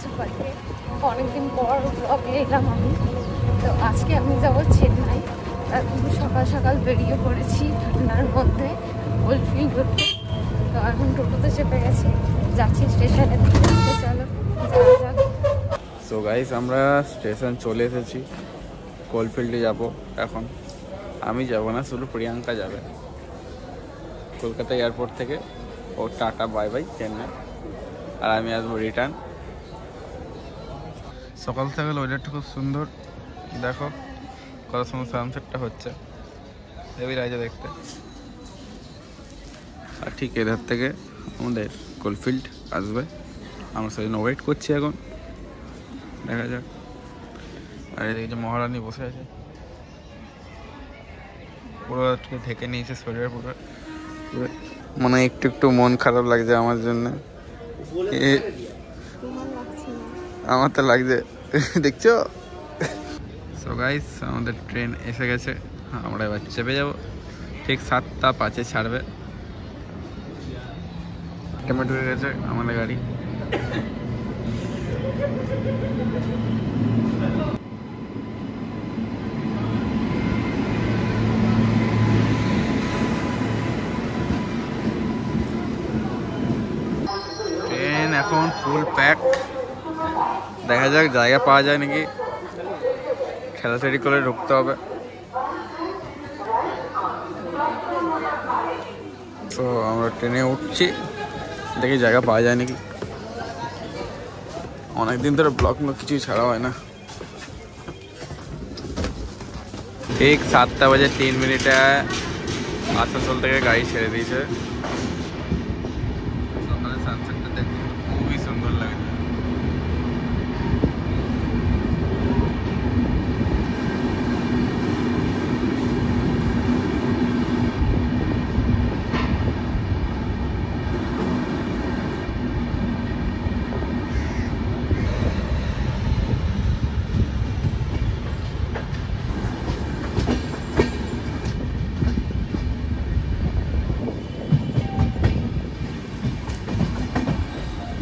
মাইসোর বাড়িতে অনেকদিন পর ব্লগে এলাম আমি। তো আজকে আমি যাবো চেন্নাই। তার সকাল সকাল বেরিয়ে পড়েছি ঠান্ডার মধ্যে কোলফিল্ড ঘুরতে। তো এখন টোটোতে চেপে গেছি, যাচ্ছি স্টেশনে। তো চলো যাওয়া যাক। সো গাইস, আমরা স্টেশন চলে এসেছি। কোলফিল্ডে যাব এখন। আমি যাব না, শুধু প্রিয়াঙ্কা যাবে কলকাতা এয়ারপোর্ট থেকে। ও টাটা বাই বাই চেন্নাই, আর আমি আসবো রিটার্ন। সকাল সকাল ওয়েদারটা খুব সুন্দর, দেখো কত সুন্দর সানসেটটা হচ্ছে, হেভি লাগছে দেখতে। আর ঠিক এধার থেকে আমাদের কোলফিল্ড আসবে, আমরা সেজন্য ওয়েট করছি এখন, দেখা যাক। আর এদিকে যে মহারানী বসে আছে, পুরো ঢেকে নিয়েছে শরীরে পুরো। মানে একটু একটু মন খারাপ লাগছে আমার জন্য। আমার তো লাগছে, দেখছো। সো গাইস, আমাদের ট্রেন এসে গেছে, আমরা এবার চেপে যাব। ঠিক 7টা 5-এ ছাড়বে। টমেটো হয়ে গেছে আমাদের গাড়ি। ট্রেন এখন ফুল প্যাক, দেখা যাক জায়গা পাওয়া যায় নাকি। ঠেলাঠেলি করে ঢুকতে হবে। তো আমরা ট্রেনে উঠছি, দেখি জায়গা পাওয়া যায় নাকি। অনেকদিন ধরে ব্লগ কিছুই ছাড়া হয় না। ঠিক 7টা বাজে 3 মিনিটে আসানসোল থেকে গাড়ি ছেড়ে দিয়েছে। সকালে সানসেটটা দেখো, খুবই সুন্দর লাগে।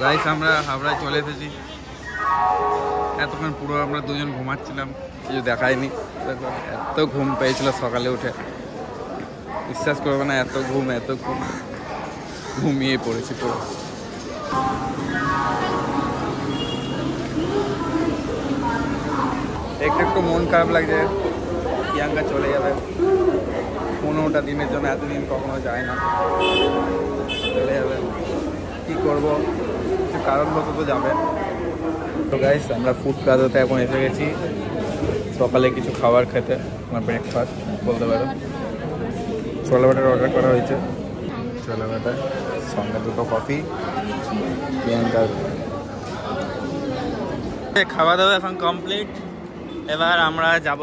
গাইস, আমরা হাওড়ায় চলে এসেছি। এতক্ষণ পুরো আমরা দুজন ঘুমাচ্ছিলাম, কিছু দেখায়নি। এত ঘুম পেয়েছিল সকালে উঠে, বিশ্বাস করবে না, এত ঘুম ঘুমিয়ে পড়েছি পুরো। একটু একটু মন খারাপ লাগছে, প্রিয়াঙ্কা চলে যাবে 15টা দিনের জন্য। এতদিন কখনো যায় না, চলে যাবে। কি করবো, কিছু কারণবশত যাবে। তো গাইস, আমরা ফুড প্লাজাতে এখন এসে গেছি সকালে কিছু খাবার খেতে। আমার ব্রেকফাস্ট বলতে পারো। ছোলা বাটার অর্ডার করা হয়েছে, ছোলা বাটার সঙ্গে 2 কফি। প্রিয়াঙ্কার খাওয়া দাওয়া এখন কমপ্লিট। এবার আমরা যাব,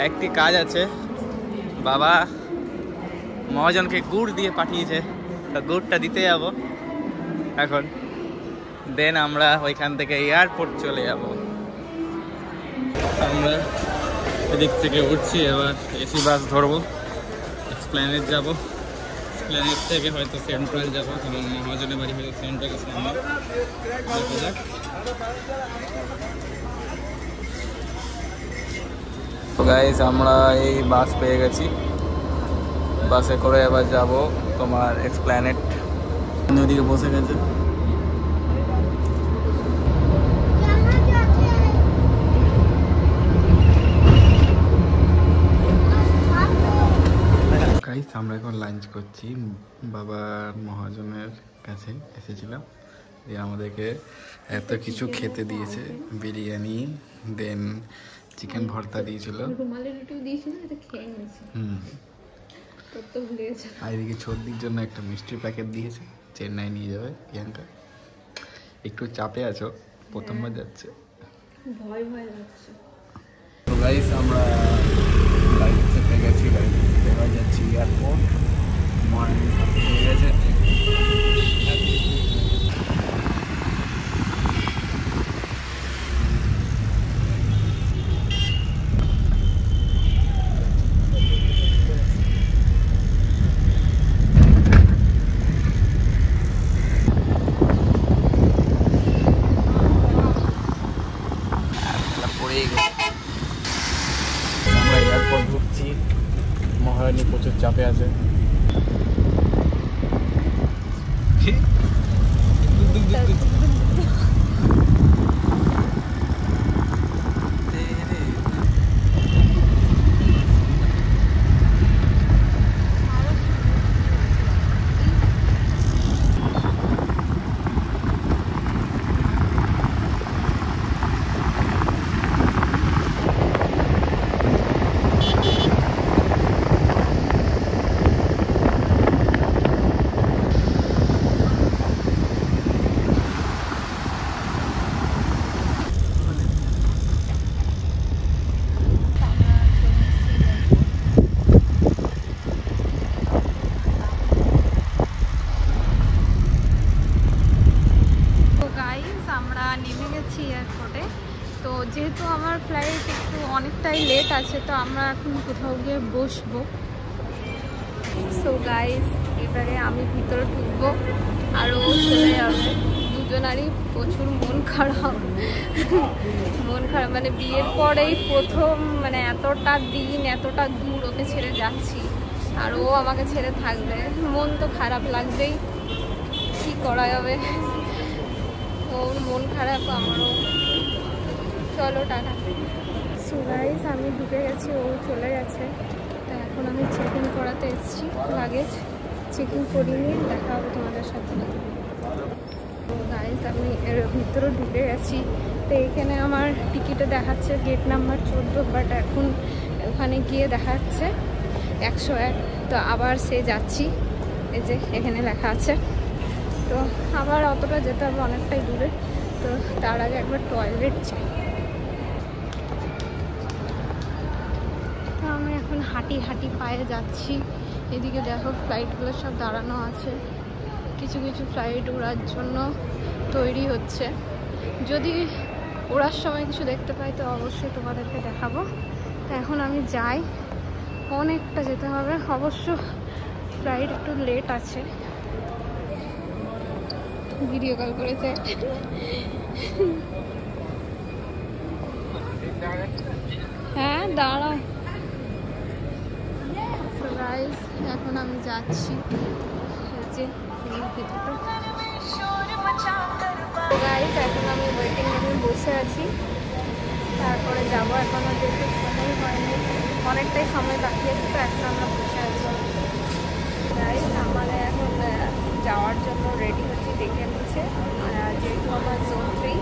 একটি কাজ আছে। বাবা মহাজনকে গুড় দিয়ে পাঠিয়েছে, তো গুড়টা দিতে যাব এখন। দেন আমরা ওইখান থেকে এয়ারপোর্ট চলে যাব। আমরা এদিক থেকে উঠছি, এবার এসি বাস ধরবো, এক্সপ্ল্যানেড যাব। এক্সপ্ল্যানেড থেকে হয়তো সেন্ট্রাল যাবো, কারণ মহাজনের বাড়ি হয়তো সেন্ট্রালের সামনে। দেখা যাক। তো গাইস, আমরা এই বাস পেয়ে গেছি, বাসে করে এবার যাব তোমার এক্সপ্ল্যানেড। ওদিকে বসে গেছে। গাইস, আমরা এখন লাঞ্চ করছি। বাবার মহাজনের কাছে এসেছিলাম, দিয়ে আমাদেরকে এত কিছু খেতে দিয়েছে। বিরিয়ানি, দেন চিকেন ভর্তা দিয়েছিল, আর এদিকে ছোটদির জন্য একটা মিষ্টির প্যাকেট দিয়েছে। চেন্নাই নিয়ে যাবে প্রিয়াঙ্কা। একটু চাপে আছো, প্রথমবার যাচ্ছে, ভয় ভয় লাগছে। তো গাইস, আমরা গাড়ি চেপে গেছি, গাড়ি এবার যাচ্ছি এয়ারপোর্ট। মর্নিং হয়ে গেছে। চাপে আছে। এয়ারপোর্টে। তো যেহেতু আমার ফ্লাইট একটু অনেকটাই লেট আছে, তো আমরা এখন কোথাও গিয়ে বসবো। সো গাইস, এবারে আমি ভিতরে ঢুকবো আর ও চলে যাবে। দুজনারই প্রচুর মন খারাপ মানে বিয়ের পরেই প্রথম, মানে এতটা দিন এতটা দূর ওকে ছেড়ে যাচ্ছি আর ও আমাকে ছেড়ে থাকবে, মন তো খারাপ লাগবেই, কি করা যাবে। ওর মন খারাপ, আমারও। চলো টাটা। সো গাইস, আমি ঢুকে গেছি, ও চলে গেছে। তো এখন আমি চেক ইন করাতে এসেছি, লাগেজ চেক ইন করিয়ে দেখা হবে তোমাদের সাথে। তো গাইস, আমি এর ভিতরে ঢুকে গেছি। তো এখানে আমার টিকিটে দেখাচ্ছে গেট নাম্বার 14, বাট এখন ওখানে গিয়ে দেখাচ্ছে 101। তো আবার সে যাচ্ছি, এই যে এখানে লেখা আছে। তো আবার অতটা যেতে হবে, অনেকটাই দূরে। তো তার আগে একবার টয়লেট চাই। তো আমি এখন হাঁটি হাঁটি পায়ে যাচ্ছি। এদিকে দেখো ফ্লাইটগুলো সব দাঁড়ানো আছে, কিছু কিছু ফ্লাইট ওড়ার জন্য তৈরি হচ্ছে। যদি ওড়ার সময় কিছু দেখতে পাই তো অবশ্যই তোমাদেরকে দেখাবো। তো এখন আমি যাই, অনেকটা যেতে হবে, অবশ্য ফ্লাইট একটু লেট আছে। ভিডিও কল করেছে। হ্যাঁ দাঁড়াও। গাইস, এখন আমি যাচ্ছি ভিতরে। গাইস, এখন আমি ওয়েটিং রুমে বসে আছি, তারপরে যাবো। এখনো যেহেতু সময় হয়নি, অনেকটাই সময় বাকি আছে, তো এখন আমরা বসে আছি। গাইস, আমাদের এখন যাওয়ার জন্য রেডি হচ্ছে, ডেকে নিচ্ছে। যেহেতু আমার জোন 3,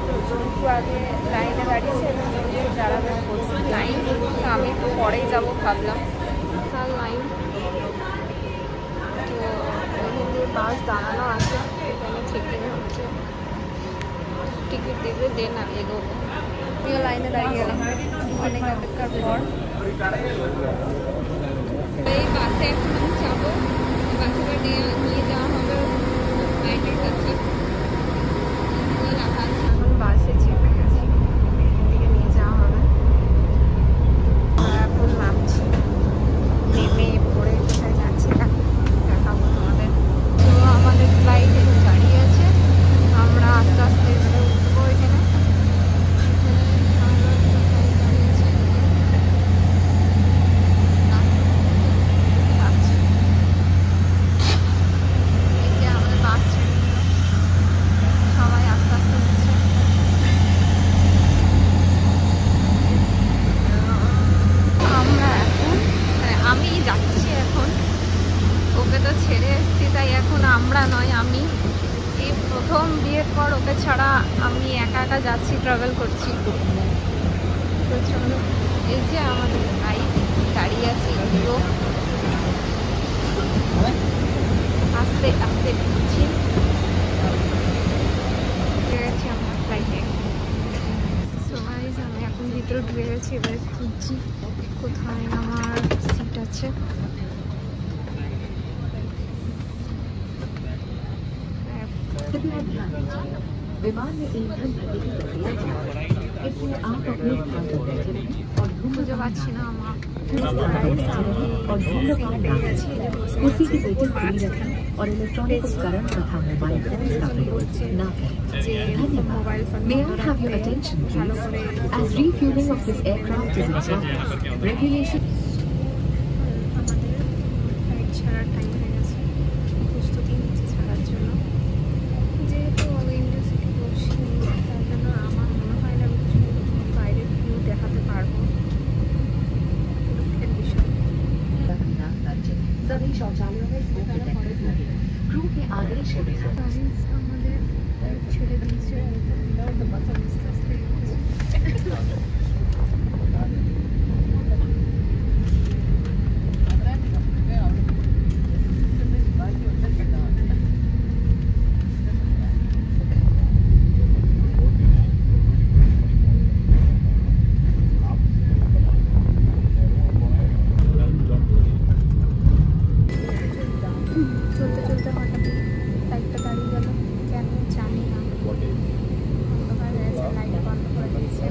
তো জোন 2 আগে লাইনে দাঁড়িয়েছে এবং জোন 2 দাঁড়াবে প্রচুর লাইন। তো আমি একটু পরেই যাবো ভাবলাম, তার লাইন। তো এখানে বাস দাঁড়ানো আছে, এখানে চেকিং হচ্ছে, টিকিট দেখবে দেন আমি এগোবো। আমিও লাইনে দাঁড়িয়ে গেলাম অনেক অপেক্ষার পর। এই বাসে এখন আমি যাবো, বাসে করে নিয়ে যাওয়া হবে ফ্লাইটের কাছে। এখন বাসে চেপে গেছি, এদিকে নিয়ে যাওয়া হবে। এখন নামছি, নেমে পড়ে কোথায় যাচ্ছি দেখাবো তোমাদের। তো আমাদের ফ্লাইট দাঁড়িয়ে আছে, আমরা আস্তে আস্তে এবারে উঠবো। এখানে আমরা নয়, আমি এই প্রথম বিয়ের পর ওকে ছাড়া আমি একা একা যাচ্ছি, ট্রাভেল করছি। তো চলো, এই যে আমাদের গাইড দাঁড়িয়ে আছে, এগুলো আস্তে আস্তে ঢুকছি। গেছি আমরা ফ্লাইটে। সো গাইস, আমি এখন ভিতরে ঢুকে গেছি, এবারে খুঁজছি কোথায় আমার সিট আছে। विमान में ईंधन भरने की प्रक्रिया जारी है, इसलिए आप अपने स्थान पर बैठे रहें और খুঁজে পাচ্ছি না আমার। और धूम्रपान न करें। कुर्सी की पेटी खुली रखें और इलेक्ट्रॉनिक उपकरण तथा मोबाइल फोन का प्रयोग न करें। धन्यवाद। May I have your attention, please? As refueling of this aircraft is in progress, regulation. আমাদের ছেড়ে দিয়েছে আস্তে আস্তে চলতে চলতে হঠাৎই লাইটটা দাঁড়িয়ে গেল, কেন জানি না। অন্ধকার হয়েছে, লাইট বন্ধ করে দিয়েছে।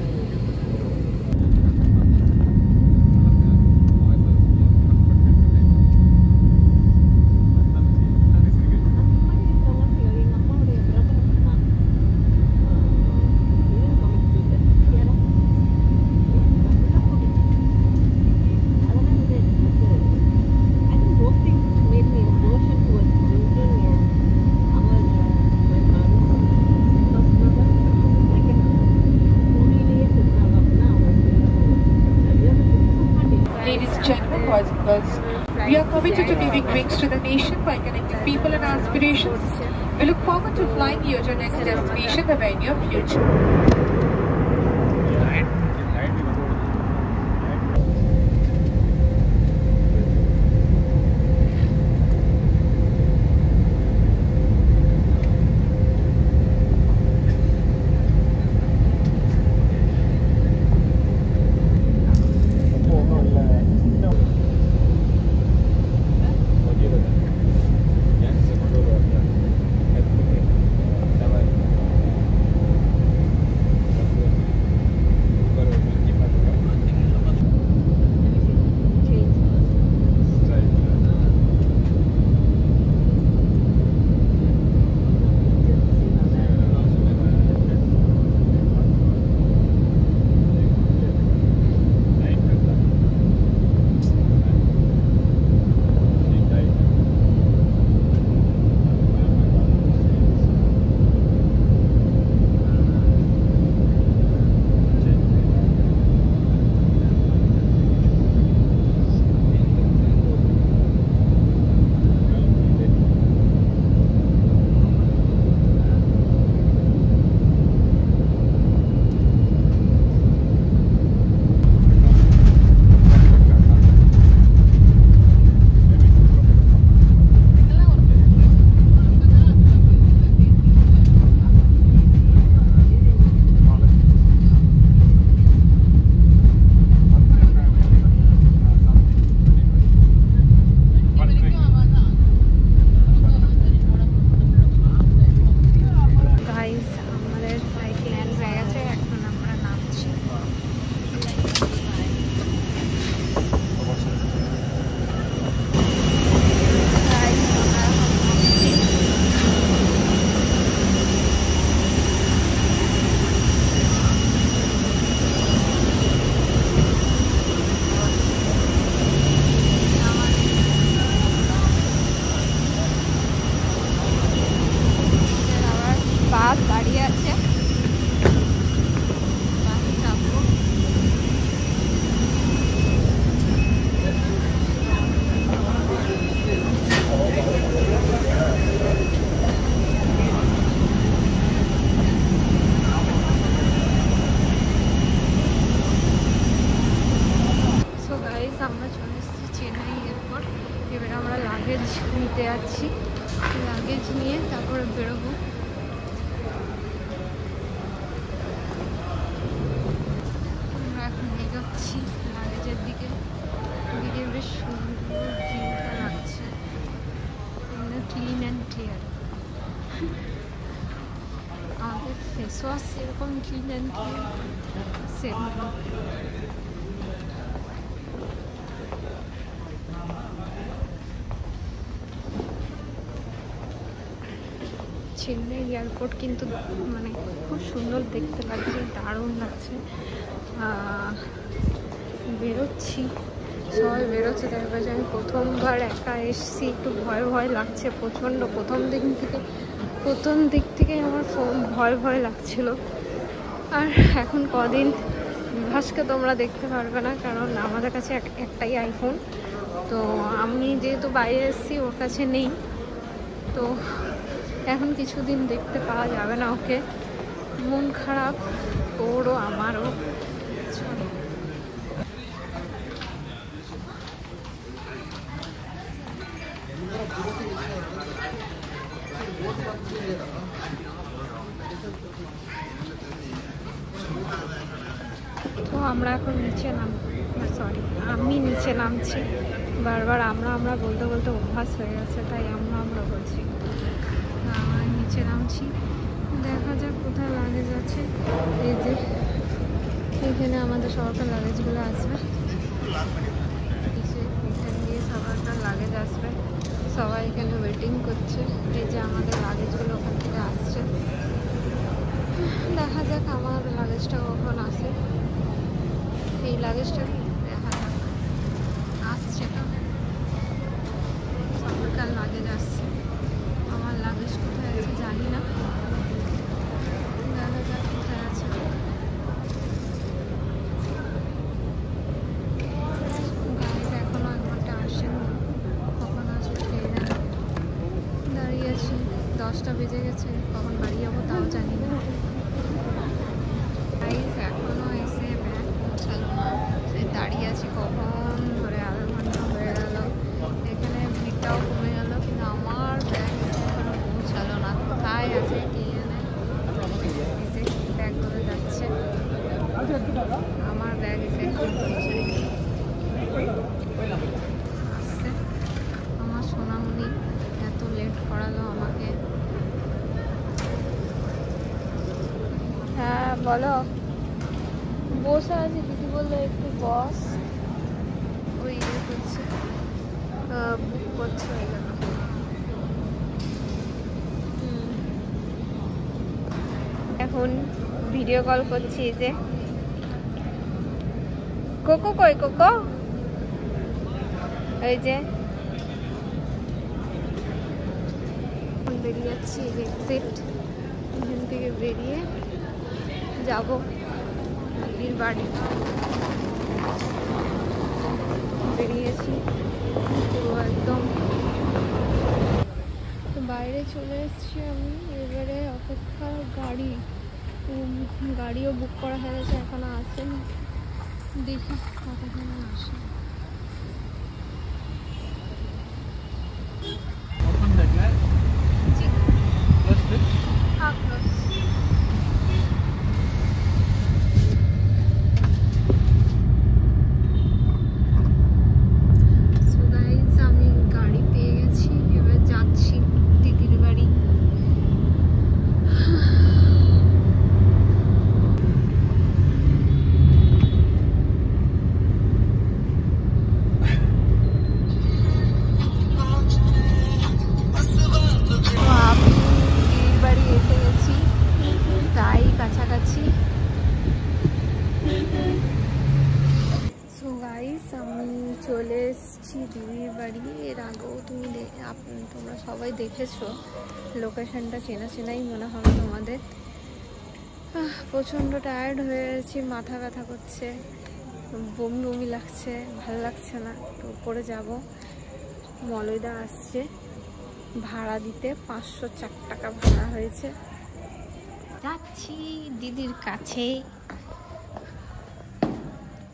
Ladies and gentlemen, boys and girls, we are committed to giving wings to the nation by connecting people and aspirations. We look forward to flying you to your next destination in the very near future. Luggage নিতে যাচ্ছি, luggage নিয়ে তারপরে বেরোবো। আমরা এখন এগোচ্ছি লাগেজের দিকে। দিকে বেশ সুন্দর ভিউটা লাগছে, ক্লিন অ্যান্ড ক্লিয়ার। আমাদের ফেস ওয়াশ এরকম ক্লিন অ্যান্ড ক্লিয়ার সেরকম। চেন্নাই এয়ারপোর্ট কিন্তু মানে খুব সুন্দর দেখতে লাগছে, দারুণ লাগছে। বেরোচ্ছি, সবাই বেরোচ্ছে, তার কাছে আমি প্রথমবার একা এসছি, একটু ভয় ভয় লাগছে প্রচণ্ড। প্রথম দিক থেকে আমার ভয় ভয় লাগছিল। আর এখন কদিন বিভাসকে তোমরা দেখতে পারবে না, কারণ আমাদের কাছে একটাই আইফোন। তো আমি যেহেতু বাইরে এসেছি, ওর কাছে নেই। তো এখন কিছুদিন দেখতে পাওয়া যাবে না ওকে। মন খারাপ ওরও আমারও। চলো তো আমরা এখন নিচে আমি নিচে নামছি। বারবার আমরা বলতে বলতে অভ্যাস হয়ে গেছে, তাই আমরা বলছি। নিচে নামছি, দেখা যাক কোথায় লাগেজ আছে। এই যে এখানে আমাদের সবার লাগেজগুলো আসবে, এখান দিয়ে সবার লাগেজ আসবে। সবাই এখানে ওয়েটিং করছে। এই যে আমাদের লাগেজগুলো ওখান থেকে আসছে। দেখা যাক আমার লাগেজটা কখন আসে। এই লাগেজটা দেখা যাক আসছে তো। সবাইকার লাগেজ আসছে, আমার লাগেজ কোথায় আছে জানি না। দেখা যাক কোথায় আছে। গাড়িটা এখনো 1 ঘন্টা আসেনি, কখন আসবে কে জানে। দাঁড়িয়ে আছি, 10টা বেজে গেছে, কখন বাড়ি যাবো তাও জানি না। এখনো এসে ব্যাগ পৌঁছালো না, সে দাঁড়িয়ে আছি কখন ধরে, আধা ঘন্টা হয়ে গেল। এখানে ভিড়টাও কমে গেল, কিন্তু আমার ব্যাগ এখনো পৌঁছালো না। কোথায় আছে কে জানে। এসে ব্যাগ ধরে যাচ্ছে, আমার ব্যাগ এসে পৌঁছায়নি। আসছে আমার সোনামণি, এত লেট করালো আমাকে। হ্যাঁ বলো। বসে আছে, দিদি বললো একটু বস। ওই ইয়ে করছে, বুক করছে ওই জন্য। এখন ভিডিও কল করছি। এই যে কোকো কই, কোকো এই যে বেরিয়ে যাচ্ছি। এক্সিট, এখান থেকে বেরিয়ে যাবো দিদির বাড়ি। বেরিয়েছি পুরো একদম। বাইরে চলে এসেছি আমি। এবারে অপেক্ষা গাড়িও বুক করা হয়ে গেছে, এখনো আসেনি। দেখি কতক্ষণ আসে। কাছাকাছি। সো গাইস, আমি চলে এসেছি দিদির বাড়ি। এর আগেও তোমরা সবাই দেখেছো, লোকেশনটা চেনাই মনে হবে তোমাদের। প্রচণ্ড টায়ার্ড হয়ে গেছি, মাথা ব্যথা করছে, বমি লাগছে, ভালো লাগছে না। তো উপরে যাব, মলয়দা আসছে ভাড়া দিতে। 504 টাকা ভাড়া হয়েছে। যাচ্ছি দিদির কাছে।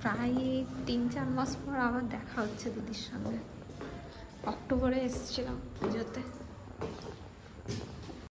প্রায় 3-4 মাস পর আবার দেখা হচ্ছে দিদির সঙ্গে। অক্টোবরে এসেছিলাম পুজোতে।